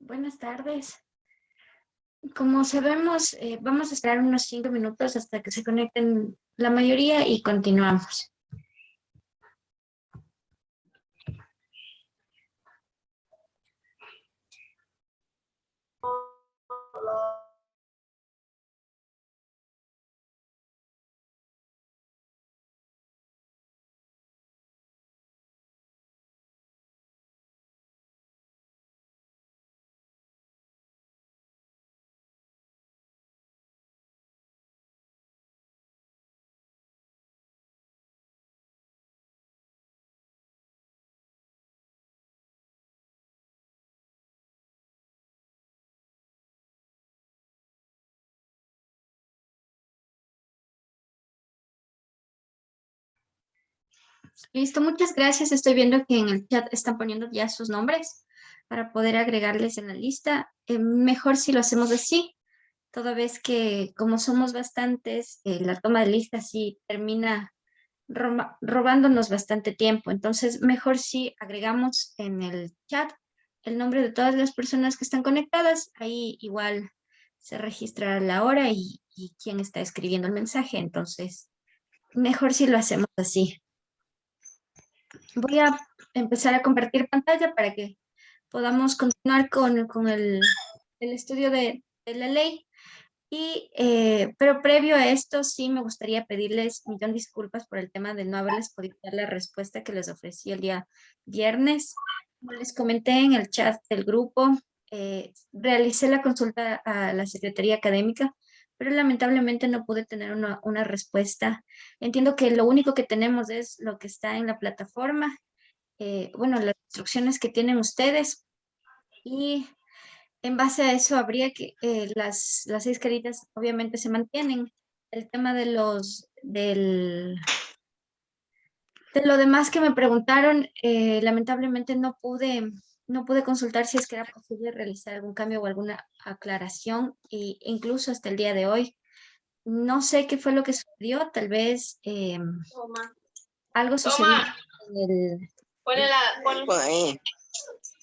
Buenas tardes. Como sabemos, vamos a esperar unos 5 minutos hasta que se conecten la mayoría y continuamos. Listo, muchas gracias. Estoy viendo que en el chat están poniendo ya sus nombres para poder agregarles en la lista. Mejor si lo hacemos así, toda vez que como somos bastantes, la toma de lista sí termina robándonos bastante tiempo. Entonces, mejor si agregamos en el chat el nombre de todas las personas que están conectadas. Ahí igual se registra la hora y quién está escribiendo el mensaje. Entonces, mejor si lo hacemos así. Voy a empezar a compartir pantalla para que podamos continuar con el estudio de la ley. Pero previo a esto, sí me gustaría pedirles un millón de disculpas por el tema de no haberles podido dar la respuesta que les ofrecí el día viernes. Como les comenté en el chat del grupo, realicé la consulta a la Secretaría Académica, pero lamentablemente no pude tener una respuesta. Entiendo que lo único que tenemos es lo que está en la plataforma, bueno, las instrucciones que tienen ustedes y en base a eso habría que, las 6 caritas obviamente se mantienen. El tema de lo demás que me preguntaron, lamentablemente no pude consultar si es que era posible realizar algún cambio o alguna aclaración, e incluso hasta el día de hoy. No sé qué fue lo que sucedió, tal vez algo sucedió en el... Ponle ahí.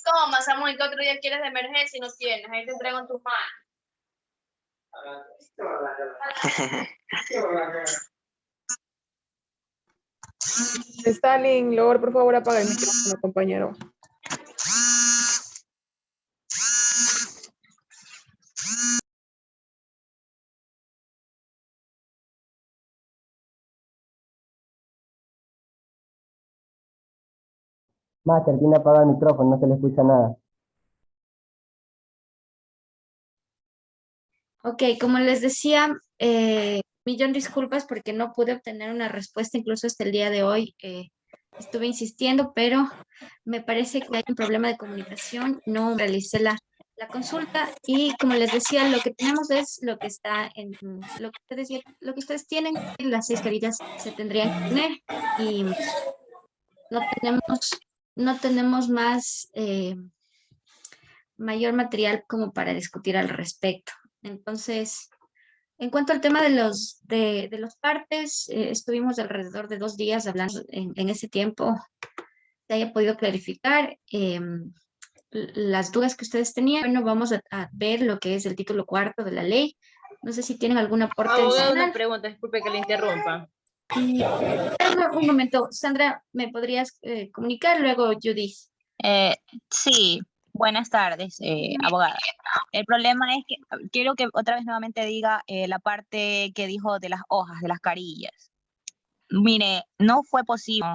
Toma, Samuel, que otro día quieres de emergencia y no tienes. Ahí te entrego en tus manos. Stalin, Lord, por favor, apaga el micrófono, compañero. Master, tiene apagado el micrófono, no se le escucha nada. Ok, como les decía, millón disculpas porque no pude obtener una respuesta incluso hasta el día de hoy. Estuve insistiendo, pero me parece que hay un problema de comunicación. No realicé la consulta y como les decía, lo que tenemos es lo que está en lo que ustedes tienen. Las 6 carillas se tendrían que tener y no tenemos más mayor material como para discutir al respecto. Entonces, en cuanto al tema de los partes, estuvimos alrededor de 2 días hablando en ese tiempo. Se haya podido clarificar las dudas que ustedes tenían. Bueno, vamos a ver lo que es el título cuarto de la ley. No sé si tienen algún aporte Abogado, adicional. una pregunta, disculpe que le interrumpa. Un momento, Sandra, ¿me podrías comunicar? Luego, Judith. Sí, buenas tardes, abogada. El problema es que quiero que otra vez nuevamente diga la parte que dijo de las hojas, de las carillas. Mire, no fue posible,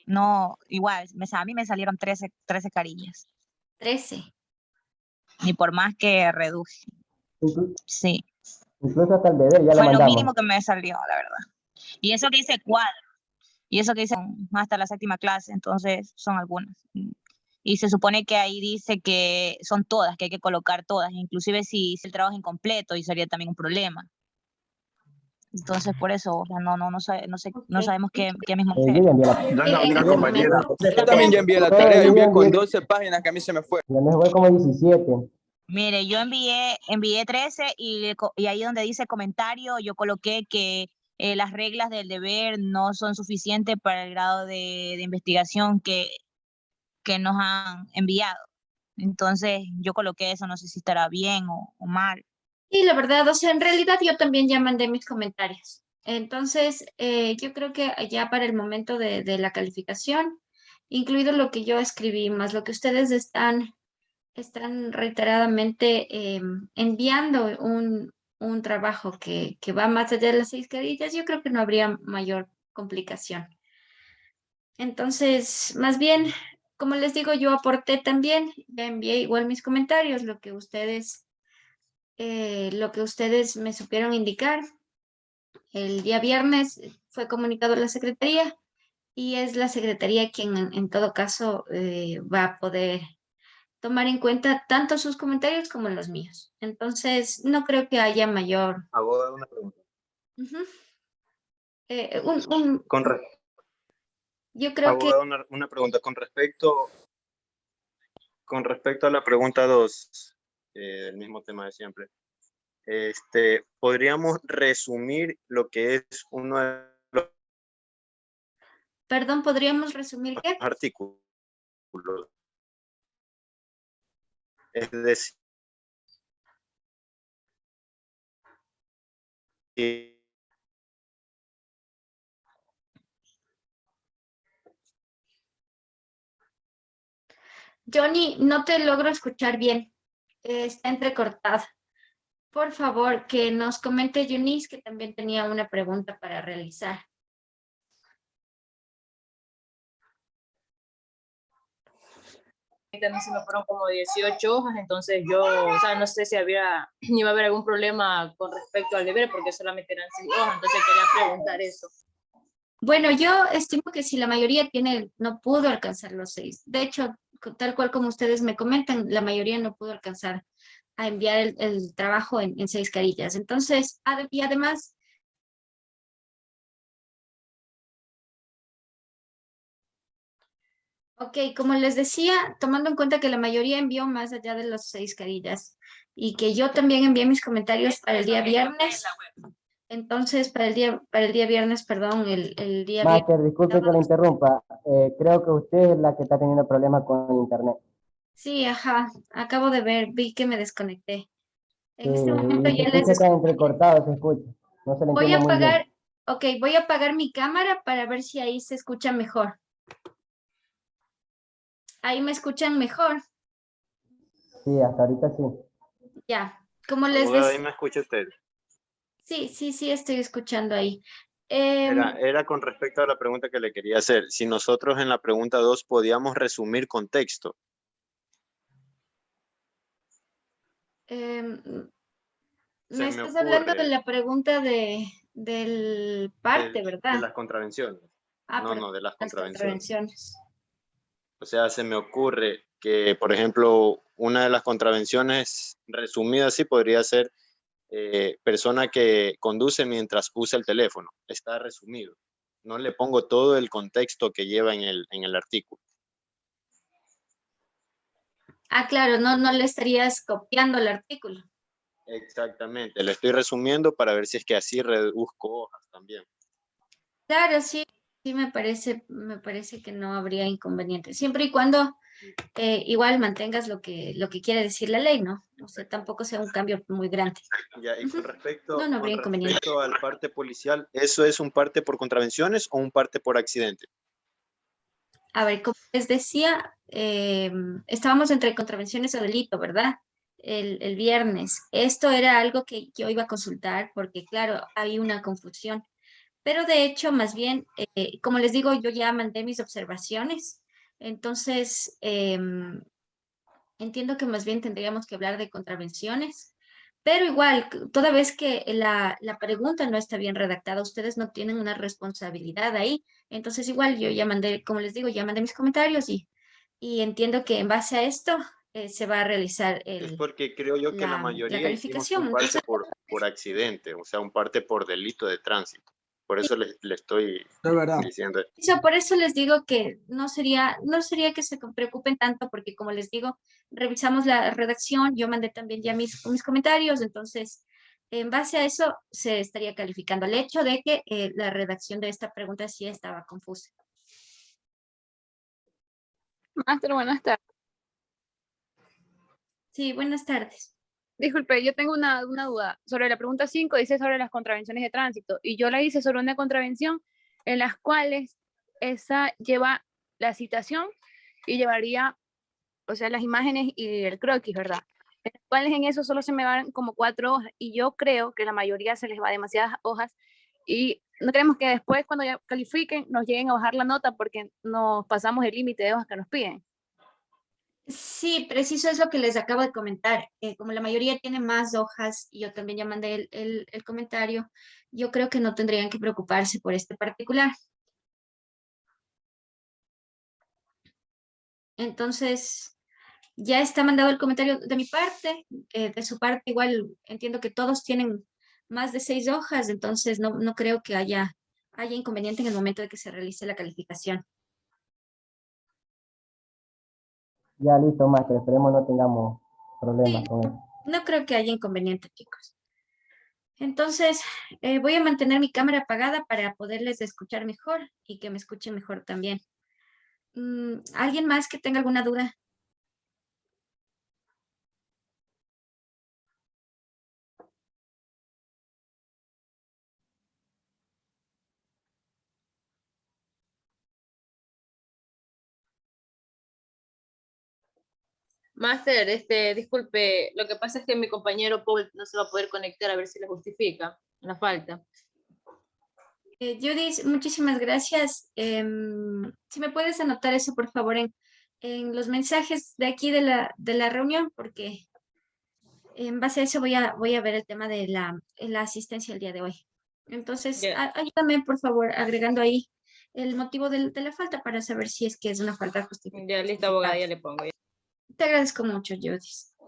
no, igual, a mí me salieron 13 carillas, 13. ni por más que reduje. Sí, Incluso hasta el deber ya lo fue lo mandamos. mínimo que me salió, la verdad. Y eso que hice cuadro, y eso que hice hasta la 7ª clase, entonces son algunas. Y se supone que ahí dice que son todas, que hay que colocar todas, inclusive si el trabajo es incompleto y sería también un problema. Entonces por eso, o sea, no sabemos qué mismo Yo hacer. ya envié Mira, compañera, completa. yo también ya envié la Todo, tarea, yo yo ya envié con envié. 12 páginas que a mí se me fue. Ya me fue como 17. Mire, yo envié 13 y ahí donde dice comentario, yo coloqué que las reglas del deber no son suficientes para el grado de investigación que nos han enviado. Entonces yo coloqué eso, no sé si estará bien o mal. Y la verdad, o sea, en realidad yo también ya mandé mis comentarios. Entonces, yo creo que ya para el momento de la calificación, incluido lo que yo escribí, más lo que ustedes están reiteradamente enviando un trabajo que va más allá de las 6 carillas, yo creo que no habría mayor complicación. Entonces, más bien, como les digo, yo aporté también, ya envié igual mis comentarios, lo que ustedes me supieron indicar. El día viernes fue comunicado a la Secretaría y es la Secretaría quien en todo caso va a poder tomar en cuenta tanto sus comentarios como los míos. Entonces, no creo que haya mayor... Hago una pregunta. Ujú. Un, Con, re- yo creo que... Hago una pregunta con respecto a la pregunta 2, el mismo tema de siempre. ¿Podríamos resumir lo que es uno de los Perdón, ¿podríamos resumir qué? artículos? Es decir, Johnny, no te logro escuchar bien. Está entrecortada. Por favor, que nos comente Eunice, que también tenía una pregunta para realizar. A mí se me fueron como 18 hojas, entonces yo, o sea, no sé si iba a haber algún problema con respecto al deber, porque solamente eran 6 hojas, entonces quería preguntar eso. Bueno, yo estimo que si la mayoría no pudo alcanzar los 6. De hecho, tal cual como ustedes me comentan, la mayoría no pudo alcanzar a enviar el trabajo en 6 carillas. Entonces, y además, ok, como les decía, tomando en cuenta que la mayoría envió más allá de los 6 carillas y que yo también envié mis comentarios para el día viernes, entonces para el día viernes, perdón, el día viernes. Master, disculpe que la interrumpa. Creo que usted es la que está teniendo problemas con el internet. Sí, ajá, acabo de ver, vi que me desconecté. En este momento Y se ya les escucha tan entrecortado, se escucha. No se le voy a entiende muy bien. apagar, ok, voy a apagar mi cámara para ver si ahí se escucha mejor. Ahí me escuchan mejor. Sí, hasta ahorita sí. Ya, como les ahí decía, me escucha usted. sí, estoy escuchando ahí. Era con respecto a la pregunta que le quería hacer. Si nosotros en la pregunta 2 podíamos resumir contexto. Em, Se me me estás hablando de ocurre la pregunta del parte, de ¿verdad? las contravenciones. Ah, No, perdón, no, de las las contravenciones. contravenciones. O sea, se me ocurre que, por ejemplo, una de las contravenciones, resumida así, podría ser persona que conduce mientras usa el teléfono. Está resumido. No le pongo todo el contexto que lleva en el artículo. Ah, claro, no le estarías copiando el artículo. Exactamente. Le estoy resumiendo para ver si es que así reduzco hojas también. Claro, sí, me parece que no habría inconveniente, siempre y cuando igual mantengas lo que quiere decir la ley, ¿no? O sea, tampoco sea un cambio muy grande. Ya, y Ujú. con No habría inconveniente. respecto al parte policial, ¿eso es un parte por contravenciones o un parte por accidente? A ver, como les decía, estábamos entre contravenciones o delito, ¿verdad? El viernes. Esto era algo que yo iba a consultar porque, claro, hay una confusión. Pero de hecho, más bien, como les digo, yo ya mandé mis observaciones. Entonces, entiendo que más bien tendríamos que hablar de contravenciones, pero igual, toda vez que la pregunta no está bien redactada, ustedes no tienen una responsabilidad ahí. Entonces, igual yo ya mandé, como les digo, ya mandé mis comentarios y entiendo que en base a esto se va a realizar Es porque creo yo que la la mayoría hicimos calificación. un parte Entonces, por accidente, o sea, un parte por delito de tránsito. Por eso le estoy Es verdad. diciendo. por eso les digo que no sería que se preocupen tanto, porque como les digo, revisamos la redacción, yo mandé también ya mis comentarios, entonces, en base a eso se estaría calificando el hecho de que la redacción de esta pregunta sí estaba confusa. Máster, buenas tardes. Sí, buenas tardes. Disculpe, yo tengo una duda. Sobre la pregunta 5 dice sobre las contravenciones de tránsito y yo la hice sobre una contravención en las cuales esa lleva la citación y llevaría, o sea, las imágenes y el croquis, ¿verdad? En las cuales en eso solo se me van como 4 hojas y yo creo que la mayoría se les va demasiadas hojas y no queremos que después cuando ya califiquen nos lleguen a bajar la nota porque nos pasamos el límite de hojas que nos piden. Sí, preciso es lo que les acabo de comentar. Como la mayoría tiene más hojas y yo también ya mandé el comentario, yo creo que no tendrían que preocuparse por este particular. Entonces, ya está mandado el comentario de mi parte. De su parte, igual entiendo que todos tienen más de 6 hojas, entonces no creo que haya inconveniente en el momento de que se realice la calificación. Ya listo, máster. Esperemos no tengamos problemas Sí, con eso. no creo que haya inconveniente, chicos. Entonces, voy a mantener mi cámara apagada para poderles escuchar mejor y que me escuchen mejor también. ¿Alguien más que tenga alguna duda? Máster, disculpe, lo que pasa es que mi compañero Paul no se va a poder conectar a ver si le justifica la falta. Judith, muchísimas gracias. Si me puedes anotar eso, por favor, en los mensajes de aquí de la reunión, porque en base a eso voy a ver el tema de la asistencia el día de hoy. Entonces, Ya, ayúdame, por favor, agregando ahí el motivo de la falta para saber si es que es una falta justificada. ya lista, abogada, ya le pongo. Te agradezco mucho, Judith.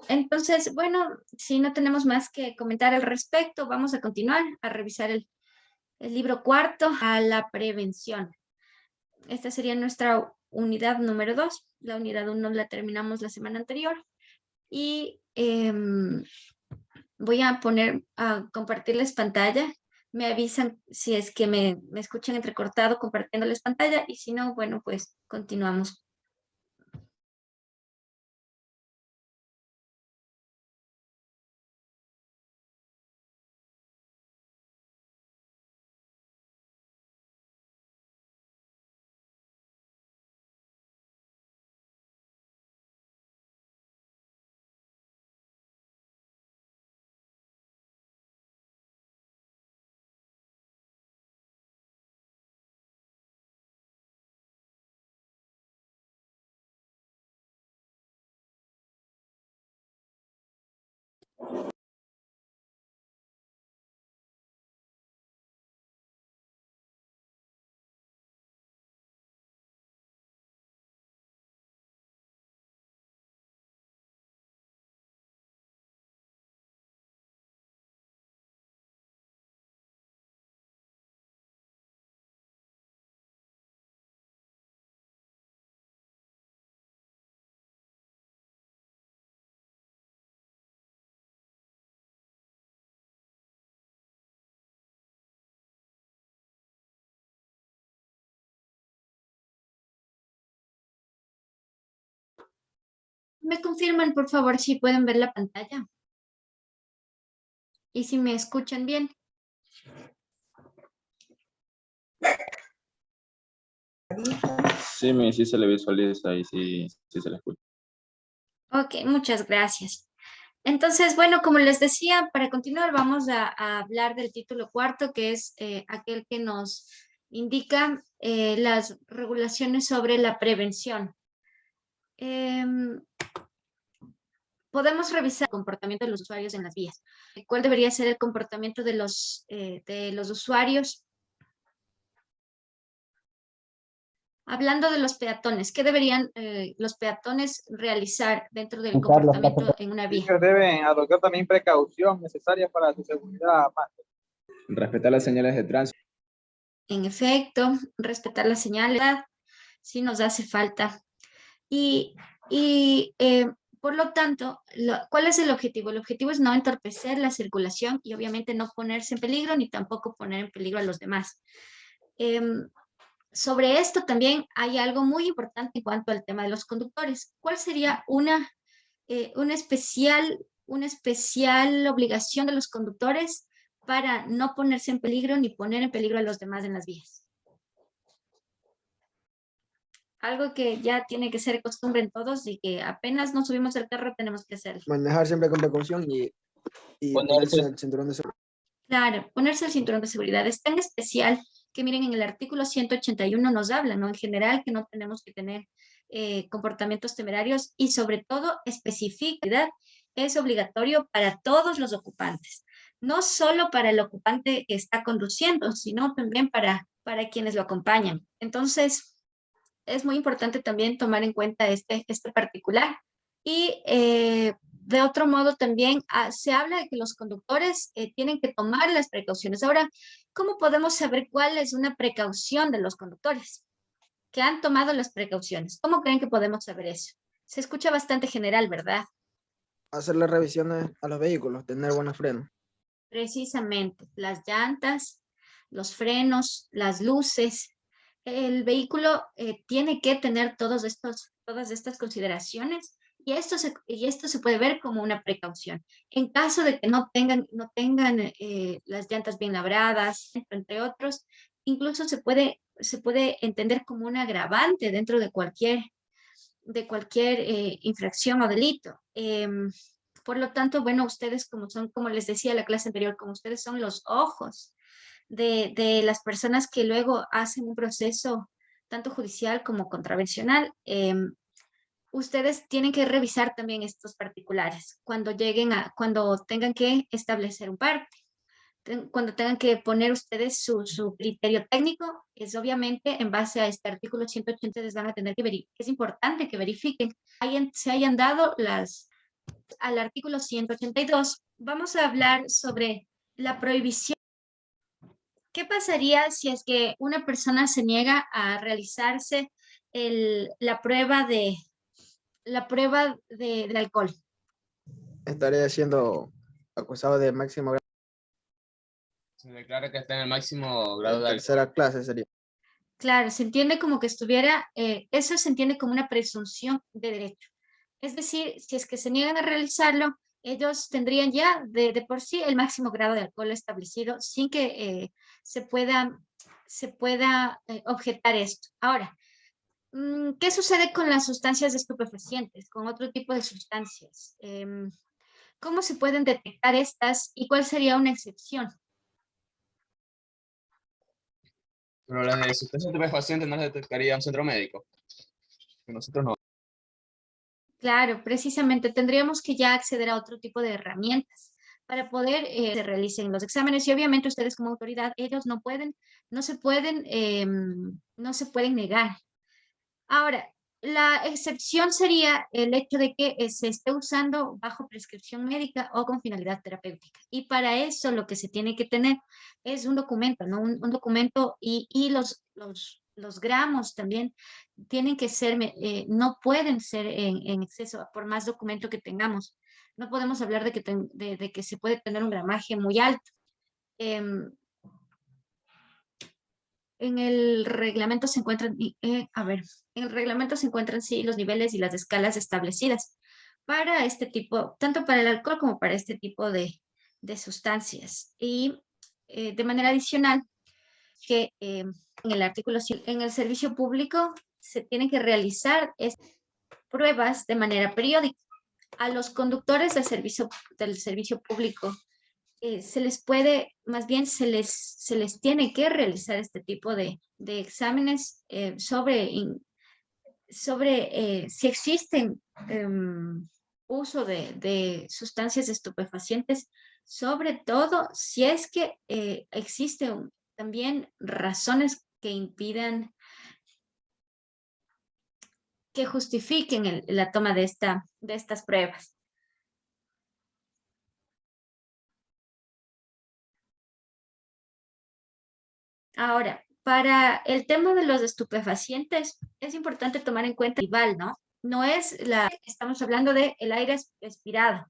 Entonces, bueno, si no tenemos más que comentar al respecto, vamos a continuar a revisar el libro cuarto, a la prevención. Esta sería nuestra unidad número 2. La unidad 1 la terminamos la semana anterior. Y voy a compartirles pantalla. Me avisan si es que me escuchan entrecortado compartiéndoles pantalla y si no, bueno, pues continuamos. ¿Me confirman, por favor, si pueden ver la pantalla? Y si me escuchan bien. Sí, sí se le visualiza y sí se le escucha. Ok, muchas gracias. Entonces, bueno, como les decía, para continuar vamos a hablar del título cuarto, que es aquel que nos indica las regulaciones sobre la prevención. Podemos revisar el comportamiento de los usuarios en las vías. ¿Cuál debería ser el comportamiento de los usuarios? Hablando de los peatones, ¿qué deberían los peatones realizar dentro del comportamiento en una vía? Ellos deben adoptar también precaución necesaria para su seguridad. Respetar las señales de tránsito. En efecto, respetar las señales, si nos hace falta. Y por lo tanto, ¿cuál es el objetivo? El objetivo es no entorpecer la circulación y obviamente no ponerse en peligro ni tampoco poner en peligro a los demás. Sobre esto también hay algo muy importante en cuanto al tema de los conductores. ¿Cuál sería una una especial obligación de los conductores para no ponerse en peligro ni poner en peligro a los demás en las vías. Algo que ya tiene que ser costumbre en todos y que apenas nos subimos al carro tenemos que hacerlo. Manejar siempre con precaución y ponerse el cinturón de seguridad. Claro, ponerse el cinturón de seguridad es tan especial que miren, en el artículo 181 nos habla, ¿no? En general que no tenemos que tener comportamientos temerarios y sobre todo especificidad es obligatorio para todos los ocupantes. No solo para el ocupante que está conduciendo, sino también para quienes lo acompañan. Entonces, es muy importante también tomar en cuenta este particular. Y de otro modo también se habla de que los conductores tienen que tomar las precauciones. Ahora, ¿cómo podemos saber cuál es una precaución de los conductores que han tomado las precauciones? ¿Cómo creen que podemos saber eso? Se escucha bastante general, ¿verdad? Hacer las revisiones a los vehículos, tener buenos frenos. Precisamente, las llantas, los frenos, las luces. El vehículo tiene que tener todas estas consideraciones y esto se puede ver como una precaución. En caso de que no tengan las llantas bien labradas, entre otros, incluso se puede entender como un agravante dentro de cualquier infracción o delito. Por lo tanto, bueno, ustedes como les decía en la clase anterior, como ustedes son los ojos de las personas que luego hacen un proceso tanto judicial como contravencional, ustedes tienen que revisar también estos particulares cuando tengan que establecer un parte, cuando tengan que poner ustedes su criterio técnico, es obviamente en base a este artículo 180 les van a tener que verificar, es importante que verifiquen, se hayan dado al artículo 182, vamos a hablar sobre la prohibición. ¿Qué pasaría si es que una persona se niega a realizarse la prueba de alcohol? Estaría siendo acusado de máximo grado. Se declara que está en el máximo grado de Tercera clase sería. Claro, se entiende como que eso se entiende como una presunción de derecho. Es decir, si es que se niegan a realizarlo, ellos tendrían ya de por sí el máximo grado de alcohol establecido sin que se pueda objetar esto. Ahora, ¿qué sucede con las sustancias estupefacientes, con otro tipo de sustancias? ¿Cómo se pueden detectar estas y cuál sería una excepción? Pero las de sustancias estupefacientes no las detectaría un centro médico. Nosotros no. Claro, precisamente tendríamos que ya acceder a otro tipo de herramientas para poder se realicen los exámenes y obviamente ustedes como autoridad, ellos no se pueden negar. Ahora, la excepción sería el hecho de que se esté usando bajo prescripción médica o con finalidad terapéutica. Y para eso lo que se tiene que tener es un documento, ¿no? Un documento y los gramos también tienen que ser, no pueden ser en exceso, por más documento que tengamos. No podemos hablar de que se puede tener un gramaje muy alto. En el reglamento se encuentran, en el reglamento se encuentran sí los niveles y las escalas establecidas para este tipo, tanto para el alcohol como para este tipo de sustancias. Y de manera adicional, que en el artículo, en el servicio público se tienen que realizar pruebas de manera periódica. A los conductores del servicio público se les tiene que realizar este tipo de exámenes sobre si existen uso de sustancias estupefacientes, sobre todo si es que existen también razones que impidan, que justifiquen la toma de estas pruebas. Ahora, para el tema de los estupefacientes, es importante tomar en cuenta el IVAL, ¿no? No es estamos hablando del aire expirado.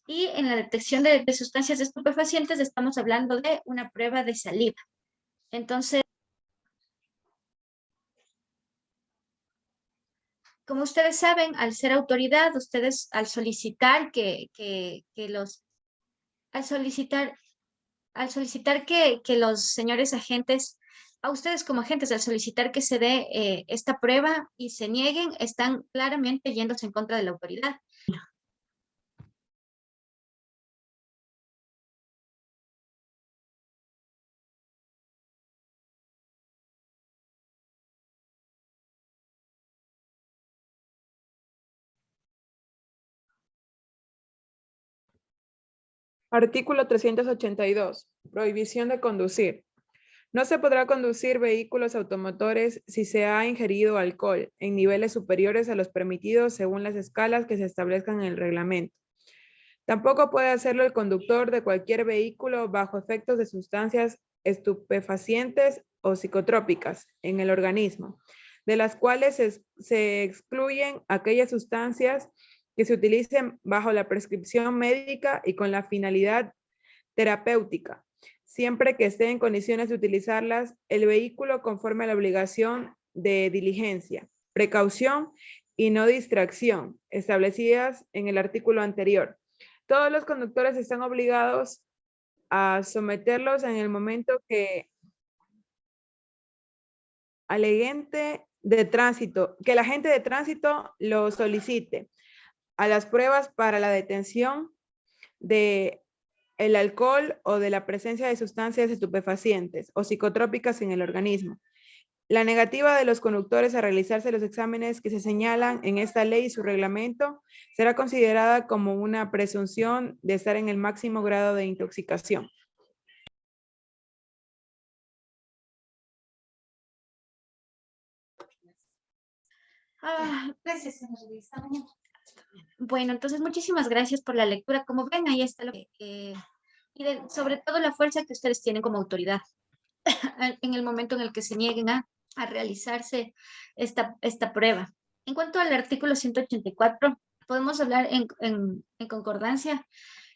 Y en la detección de sustancias estupefacientes estamos hablando de una prueba de saliva. Entonces, Como ustedes saben, al ser autoridad, ustedes al solicitar al solicitar que los señores agentes, a ustedes como agentes, al solicitar que se dé esta prueba y se nieguen, están claramente yéndose en contra de la autoridad. Artículo 382. Prohibición de conducir. No se podrá conducir vehículos automotores si se ha ingerido alcohol en niveles superiores a los permitidos según las escalas que se establezcan en el reglamento. Tampoco puede hacerlo el conductor de cualquier vehículo bajo efectos de sustancias estupefacientes o psicotrópicas en el organismo, de las cuales se excluyen aquellas sustancias que se utilicen bajo la prescripción médica y con la finalidad terapéutica, siempre que esté en condiciones de utilizarlas el vehículo conforme a la obligación de diligencia, precaución y no distracción establecidas en el artículo anterior. Todos los conductores están obligados a someterlos en el momento que el agente de tránsito lo solicite a las pruebas para la detención de el alcohol o de la presencia de sustancias estupefacientes o psicotrópicas en el organismo. La negativa de los conductores a realizarse los exámenes que se señalan en esta ley y su reglamento será considerada como una presunción de estar en el máximo grado de intoxicación. Gracias, señorita. Bueno, entonces muchísimas gracias por la lectura. Como ven, ahí está lo que, sobre todo la fuerza que ustedes tienen como autoridad en el momento en el que se nieguen a realizarse esta prueba. En cuanto al artículo 184, podemos hablar en concordancia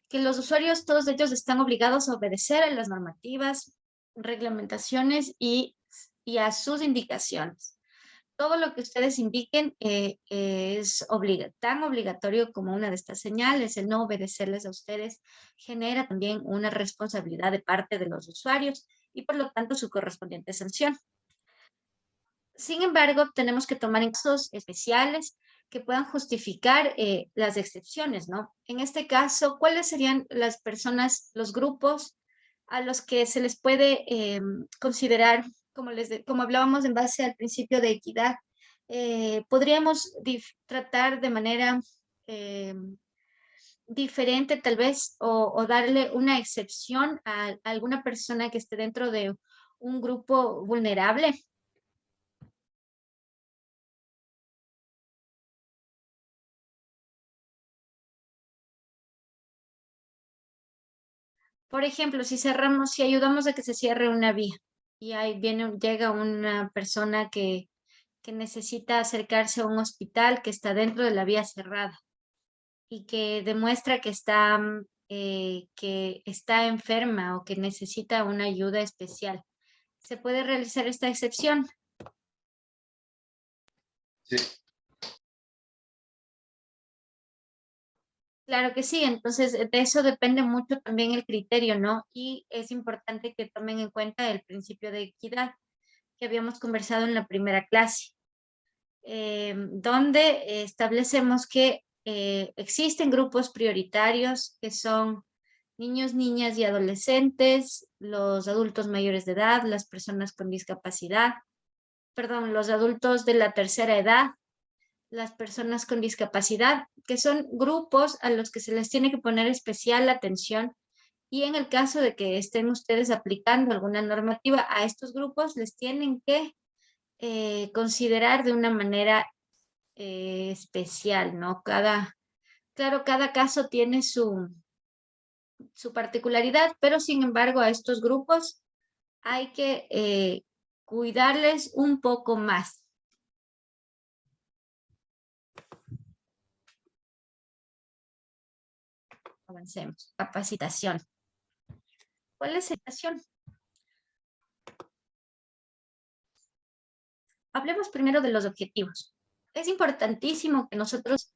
que los usuarios, todos ellos están obligados a obedecer a las normativas, reglamentaciones y a sus indicaciones. Todo lo que ustedes indiquen es tan obligatorio como una de estas señales. El no obedecerles a ustedes genera también una responsabilidad de parte de los usuarios y por lo tanto su correspondiente sanción. Sin embargo, tenemos que tomar en casos especiales que puedan justificar las excepciones, ¿no? En este caso, ¿cuáles serían las personas, los grupos a los que se les puede considerar, como hablábamos en base al principio de equidad, podríamos tratar de manera diferente tal vez o darle una excepción a alguna persona que esté dentro de un grupo vulnerable? Por ejemplo, si ayudamos a que se cierre una vía y ahí llega una persona que necesita acercarse a un hospital que está dentro de la vía cerrada y que demuestra que está enferma o que necesita una ayuda especial, ¿se puede realizar esta excepción? Sí. Claro que sí, entonces de eso depende mucho también el criterio, ¿no? Y es importante que tomen en cuenta el principio de equidad que habíamos conversado en la primera clase, donde establecemos que existen grupos prioritarios que son niños, niñas y adolescentes, los adultos mayores de edad, las personas con discapacidad, los adultos de la tercera edad, las personas con discapacidad, que son grupos a los que se les tiene que poner especial atención y en el caso de que estén ustedes aplicando alguna normativa a estos grupos, les tienen que considerar de una manera especial, ¿no? Claro, cada caso tiene su particularidad, pero sin embargo a estos grupos hay que cuidarles un poco más. Avancemos. Capacitación. ¿Cuál es la capacitación? Hablemos primero de los objetivos. es importantísimo que nosotros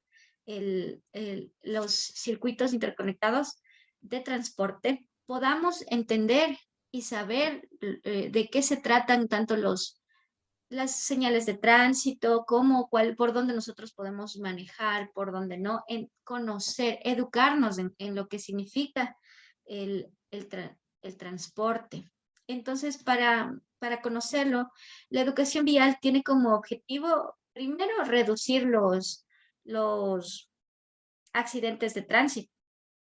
los circuitos interconectados de transporte podamos entender y saber de qué se tratan tanto las señales de tránsito, por dónde nosotros podemos manejar, por dónde no, en conocer, educarnos en lo que significa el transporte. Entonces, para conocerlo, la educación vial tiene como objetivo, primero, reducir los accidentes de tránsito.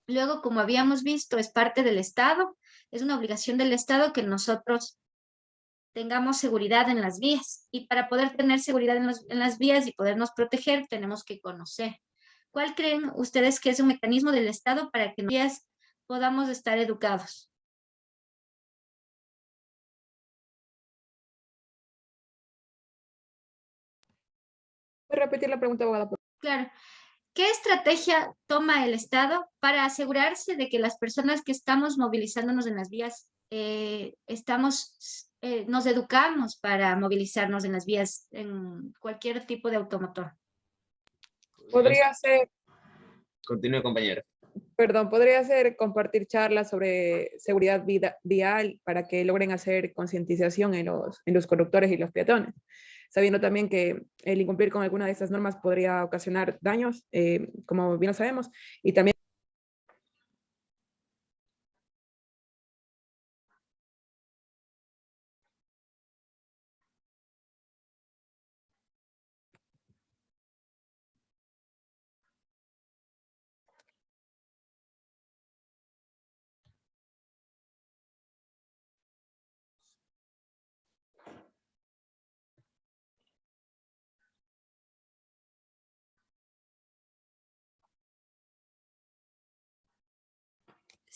Luego, como habíamos visto, es parte del Estado, es una obligación del Estado que nosotros tengamos seguridad en las vías. Y para poder tener seguridad en las vías y podernos proteger, tenemos que conocer. ¿Cuál creen ustedes que es un mecanismo del Estado para que en las vías podamos estar educados? ¿Puede repetir la pregunta, abogada? Claro. ¿Qué estrategia toma el Estado para asegurarse de que las personas que estamos movilizándonos en las vías nos educamos para movilizarnos en las vías en cualquier tipo de automotor? Podría ser, Continúe, compañero. perdón, podría ser compartir charlas sobre seguridad vial para que logren hacer concientización en los conductores y los peatones, sabiendo también que el incumplir con alguna de estas normas podría ocasionar daños, como bien lo sabemos, y también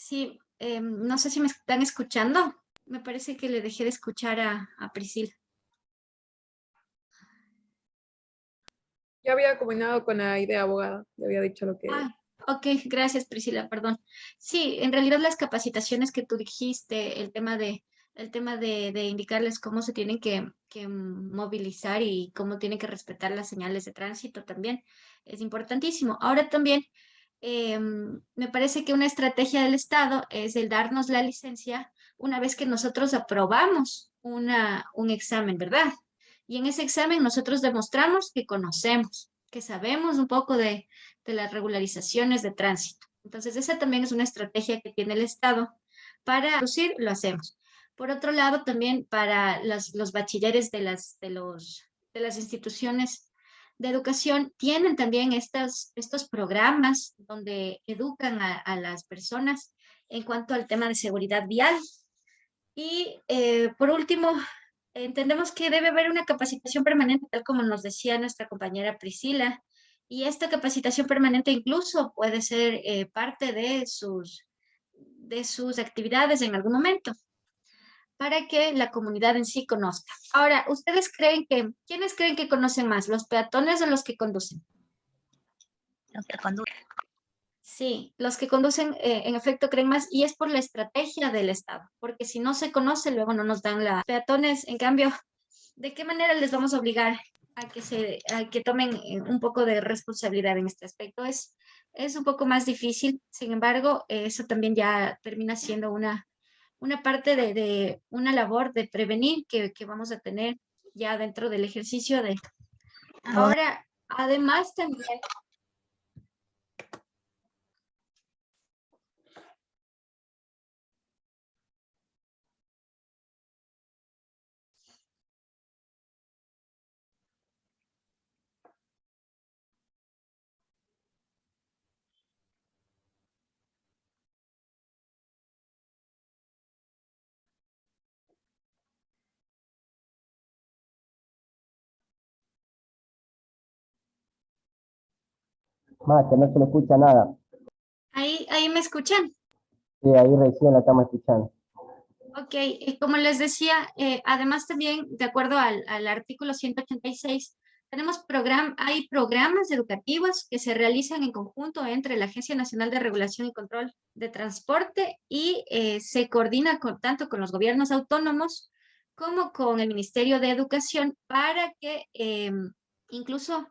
Sí, no sé si me están escuchando. Me parece que le dejé de escuchar a Priscila. ya había combinado con la idea, abogada, ya había dicho lo que... Ok, gracias Priscila, perdón. Sí, en realidad las capacitaciones que tú dijiste, el tema de indicarles cómo se tienen que movilizar y cómo tienen que respetar las señales de tránsito también es importantísimo. Ahora también me parece que una estrategia del Estado es el darnos la licencia una vez que nosotros aprobamos un examen, ¿verdad? Y en ese examen nosotros demostramos que conocemos, que sabemos un poco de las regularizaciones de tránsito. Entonces, esa también es una estrategia que tiene el Estado para reducir, lo hacemos. Por otro lado, también para los bachilleres de las instituciones de educación, tienen también estos programas donde educan a las personas en cuanto al tema de seguridad vial. Y por último, entendemos que debe haber una capacitación permanente, tal como nos decía nuestra compañera Priscila, y esta capacitación permanente incluso puede ser parte de sus actividades en algún momento, para que la comunidad en sí conozca. Ahora, ¿quiénes creen que conocen más, los peatones o los que conducen? Los que conducen. Sí, los que conducen en efecto creen más y es por la estrategia del Estado, porque si no se conoce, luego no nos dan la... Peatones, en cambio, ¿de qué manera les vamos a obligar a que tomen un poco de responsabilidad en este aspecto? Es un poco más difícil, sin embargo, eso también ya termina siendo una parte de una labor de prevenir que vamos a tener ya dentro del ejercicio de... Ahora, además también... Mate, no se le escucha nada. Ahí me escuchan. Sí, ahí recién la estamos escuchando. Ok, como les decía, además también, de acuerdo al artículo 186, hay programas educativos que se realizan en conjunto entre la Agencia Nacional de Regulación y Control de Transporte y se coordina tanto con los gobiernos autónomos como con el Ministerio de Educación para que Incluso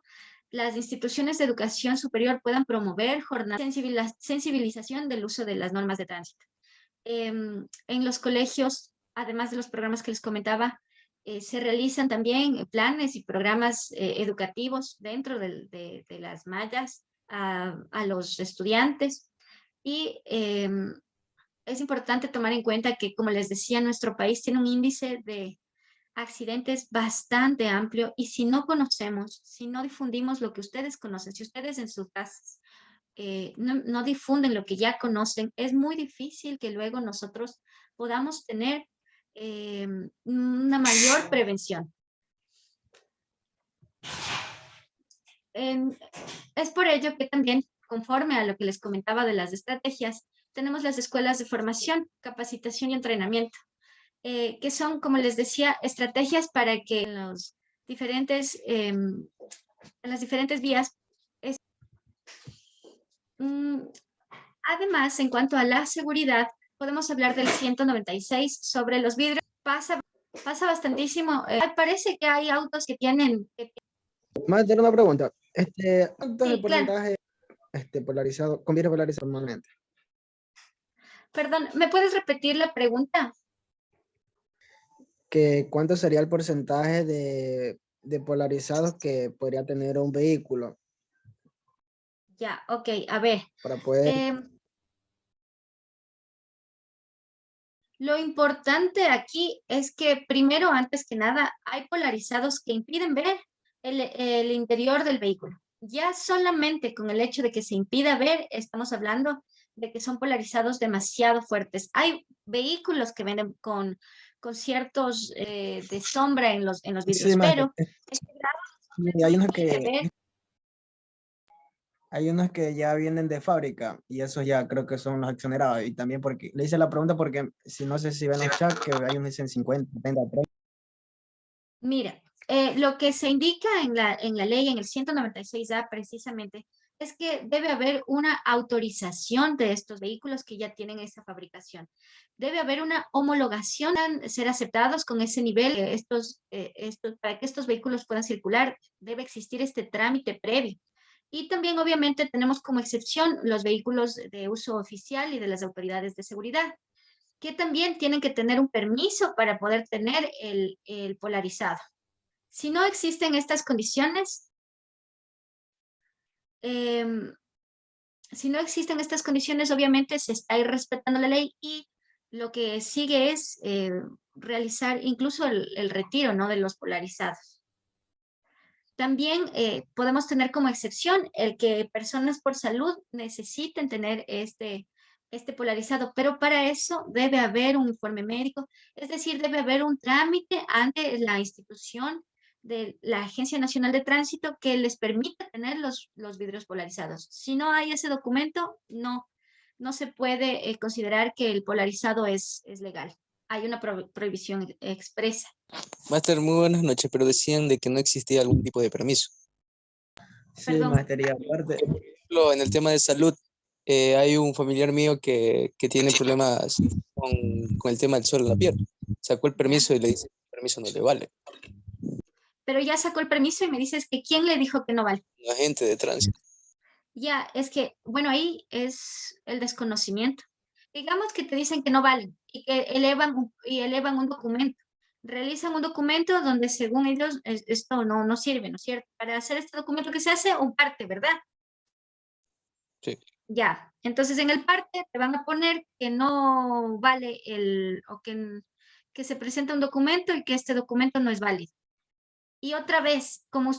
las instituciones de educación superior puedan promover jornadas de sensibilización del uso de las normas de tránsito. En los colegios, además de los programas que les comentaba, se realizan también planes y programas educativos dentro de las mallas a los estudiantes. Y es importante tomar en cuenta que, como les decía, nuestro país tiene un índice de accidentes bastante amplio, y si no conocemos, si no difundimos lo que ustedes conocen, si ustedes en sus casas no difunden lo que ya conocen, es muy difícil que luego nosotros podamos tener una mayor prevención. Es por ello que también, conforme a lo que les comentaba de las estrategias, tenemos las escuelas de formación, capacitación y entrenamiento, que son, como les decía, estrategias para que en las diferentes vías. Además, en cuanto a la seguridad, podemos hablar del 196 sobre los vidrios. Pasa bastantísimo. Parece que hay autos que tienen... Master, una pregunta. ¿Cuántos Sí, de porcentaje polarizado, con vidrio polarizado normalmente? Perdón, ¿me puedes repetir la pregunta? ¿Cuánto sería el porcentaje de polarizados que podría tener un vehículo? Ya, ok, a ver. Para poder... Lo importante aquí es que primero, antes que nada, hay polarizados que impiden ver el interior del vehículo. Ya solamente con el hecho de que se impida ver, estamos hablando de que son polarizados demasiado fuertes. Hay vehículos que vienen con ciertos de sombra en los vidrios, Sí, pero hay unos que ya vienen de fábrica y esos ya creo que son los exonerados. Y también porque le hice la pregunta porque si no sé si ven los chats que hay unos dicen 50, 30, 30. Mira, lo que se indica en la ley, en el 196A precisamente, es que debe haber una autorización de estos vehículos que ya tienen esa fabricación. Debe haber una homologación, ser aceptados con ese nivel. Para que estos vehículos puedan circular, debe existir este trámite previo. Y también, obviamente, tenemos como excepción los vehículos de uso oficial y de las autoridades de seguridad, que también tienen que tener un permiso para poder tener el polarizado. Si no existen estas condiciones, obviamente se está irrespetando la ley, y lo que sigue es realizar incluso el retiro, ¿no?, de los polarizados. También podemos tener como excepción el que personas por salud necesiten tener este polarizado, pero para eso debe haber un informe médico, es decir, debe haber un trámite ante la institución de la Agencia Nacional de Tránsito que les permita tener los vidrios polarizados. Si no hay ese documento, no se puede considerar que el polarizado es legal. Hay una prohibición expresa. Máster, muy buenas noches, pero decían de que no existía algún tipo de permiso. Sí, Máster, y aparte... Por ejemplo, en el tema de salud, hay un familiar mío que tiene problemas con el tema del sol en la pierna. Sacó el permiso y le dice que el permiso no le vale. Pero ya sacó el permiso y me dices que ¿quién le dijo que no vale? La gente de tránsito. Ya, es que, bueno, ahí es el desconocimiento. Digamos que te dicen que no valen y que elevan un documento. Realizan un documento donde, según ellos, esto no sirve, ¿no es cierto? Para hacer este documento que se hace un parte, ¿verdad? Sí. Ya, entonces en el parte te van a poner que no vale o que se presenta un documento y que este documento no es válido. Y otra vez, como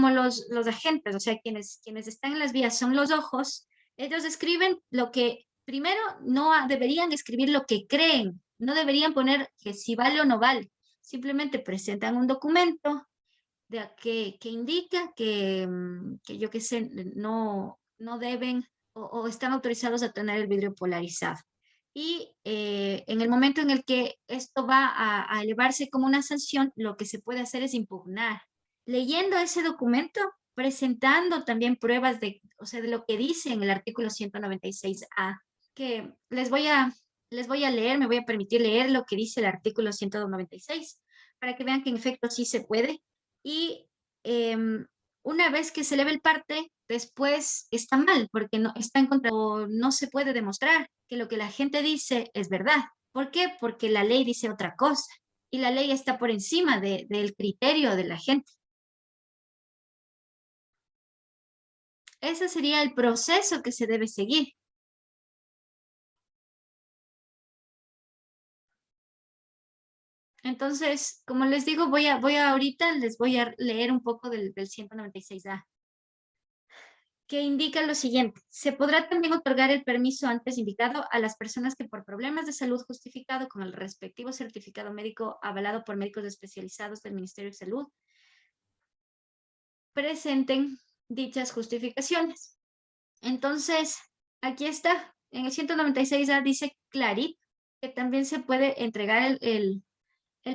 los agentes, o sea, quienes están en las vías son los ojos, ellos escriben lo que, primero, no deberían escribir lo que creen, no deberían poner que si vale o no vale, simplemente presentan un documento que indica que yo qué sé, no deben o están autorizados a tener el vidrio polarizado. Y en el momento en el que esto va a elevarse como una sanción, lo que se puede hacer es impugnar. Leyendo ese documento, presentando también pruebas de lo que dice en el artículo 196A, que les voy a leer, me voy a permitir leer lo que dice el artículo 196, para que vean que en efecto sí se puede. Y una vez que se eleva el parte, después está mal, porque no está en contra, o no se puede demostrar que lo que la gente dice es verdad. ¿Por qué? Porque la ley dice otra cosa, y la ley está por encima del criterio de la gente. Ese sería el proceso que se debe seguir. Entonces, como les digo, ahorita les voy a leer un poco del 196A, que indica lo siguiente: se podrá también otorgar el permiso antes indicado a las personas que por problemas de salud justificado con el respectivo certificado médico avalado por médicos especializados del Ministerio de Salud presenten dichas justificaciones. Entonces, aquí está, en el 196A dice clarito que también se puede entregar el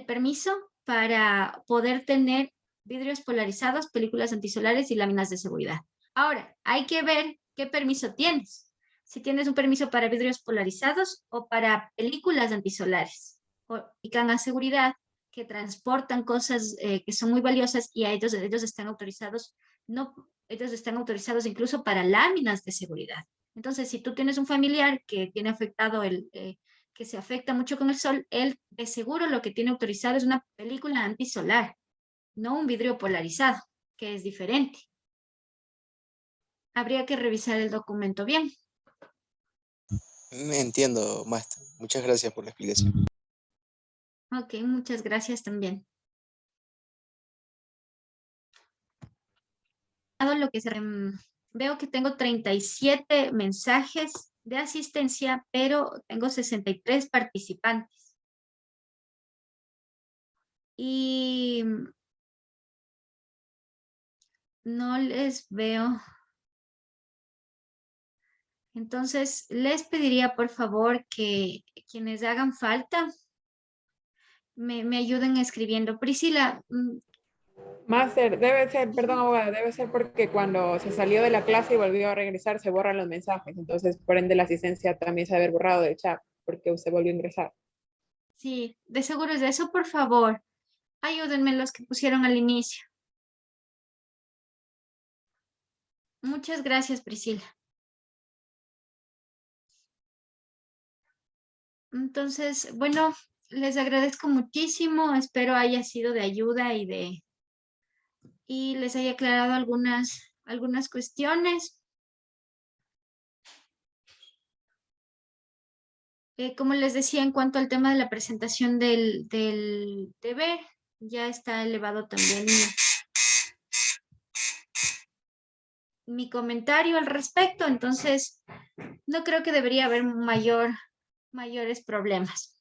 permiso para poder tener vidrios polarizados, películas antisolares y láminas de seguridad. Ahora, hay que ver qué permiso tienes. Si tienes un permiso para vidrios polarizados o para películas antisolares. Indican a seguridad que transportan cosas que son muy valiosas y a ellos están autorizados, ellos están autorizados incluso para láminas de seguridad. Entonces, si tú tienes un familiar que tiene afectado que se afecta mucho con el sol, él de seguro lo que tiene autorizado es una película antisolar, no un vidrio polarizado, que es diferente. Habría que revisar el documento bien. Entiendo, maestra. Muchas gracias por la explicación. Ok, muchas gracias también. Lo que veo que tengo 37 mensajes de asistencia, pero tengo 63 participantes. Y no les veo. Entonces, les pediría por favor que quienes hagan falta me ayuden escribiendo. Priscila. Máster, debe ser, perdón, abogada, debe ser porque cuando se salió de la clase y volvió a regresar se borran los mensajes. Entonces, por ende, la asistencia también se ha haber borrado del chat porque usted volvió a ingresar. Sí, de seguro es de eso, por favor. Ayúdenme los que pusieron al inicio. Muchas gracias, Priscila. Entonces, bueno, les agradezco muchísimo. Espero haya sido de ayuda y les haya aclarado algunas cuestiones. Como les decía, en cuanto al tema de la presentación del deber, ya está elevado también mi comentario al respecto, entonces no creo que debería haber mayores problemas.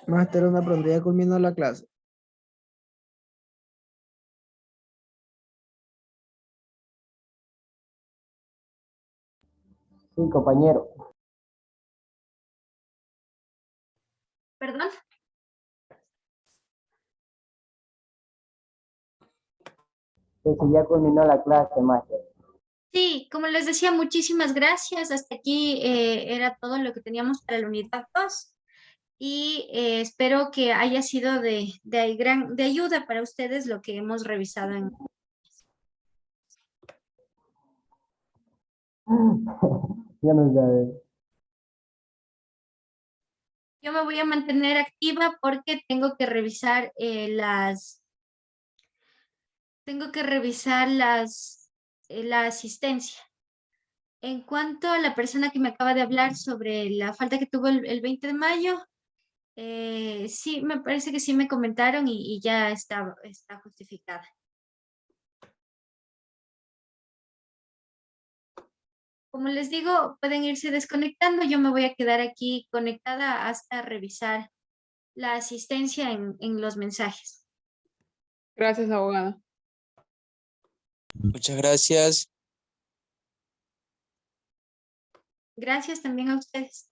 Máster, una pregunta, ¿ya culminó la clase? Sí, compañero. ¿Perdón? Que si ya culminó la clase, máster. Sí, como les decía, muchísimas gracias. Hasta aquí era todo lo que teníamos para la unidad 2 y espero que haya sido de ayuda para ustedes lo que hemos revisado en... Ya no sabe. Yo me voy a mantener activa porque tengo que revisar la asistencia. En cuanto a la persona que me acaba de hablar sobre la falta que tuvo el 20 de mayo, sí, me parece que sí me comentaron y ya está justificada. Como les digo, pueden irse desconectando. Yo me voy a quedar aquí conectada hasta revisar la asistencia en los mensajes. Gracias, abogada. Muchas gracias. Gracias también a ustedes.